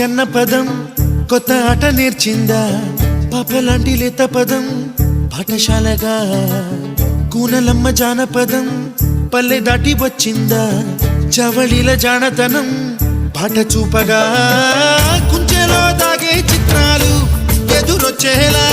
అన్న పదం కొత్త ఆట నేర్చిందా పాపలాంటి లేత పదం పాఠశాలగా కూనలమ్మ జానపదం పల్లె దాటి వచ్చిందా చవళిల జానతనం పాట చూపగా కుంచెలో దాగే చిత్రాలు ఎదురొచ్చేలా